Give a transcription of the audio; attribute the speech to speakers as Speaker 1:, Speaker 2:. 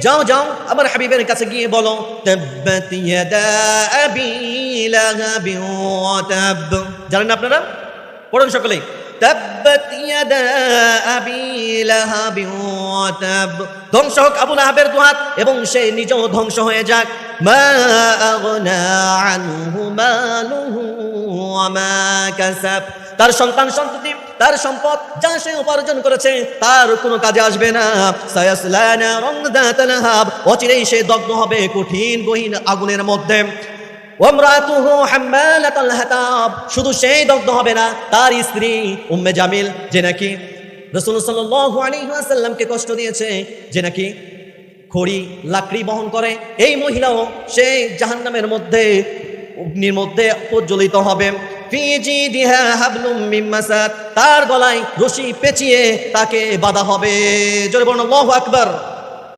Speaker 1: যাও যাও আমার হাবিবের কাছে গিয়ে বলো তাব্বাত ইয়াদা আবি লাহাবিন ওয়া তাব। জানেন আপনারা? পড়ুন সকলেই। তাব্বাত ইয়াদা আবি লাহাবিন ওয়া তাব। ধ্বংস হোক আবু লাহাবের দুহাত এবং সে নিজেও ধ্বংস হয়ে যাক। মা আগনা আনহু মালুহু ওয়া মা কাসাব। তার সন্তান সন্ততি তার সম্পদ যা সে উপার্জন করেছে তার কোনো কাজে আসবে না। সায়াসলা নারান যাতা লাহাব। অচিরেই সে দগ্ধ হবে কঠিন গহীন আগুনের মধ্যে। ওয়ামরাতুহু হাম্মালাতাল হাতাব। শুধু সেই দগ্ধ হবে না, তার স্ত্রী উম্মে জামিল, যে নাকি রাসূল সাল্লাল্লাহু আলাইহি ওয়াসাল্লামকে কষ্ট দিয়েছে, যে নাকি খড়ি লাকড়ি বহন করে, এই মহিলাও সে জাহান্নামের মধ্যে অগ্নির মধ্যে প্রজ্বলিত হবে। ফি জিদিহা হাবলুম মিন মাসাদ। তার গলায় রশি পেঁচিয়ে তাকে বাঁধা হবে। জোরে বলুন আল্লাহু আকবার।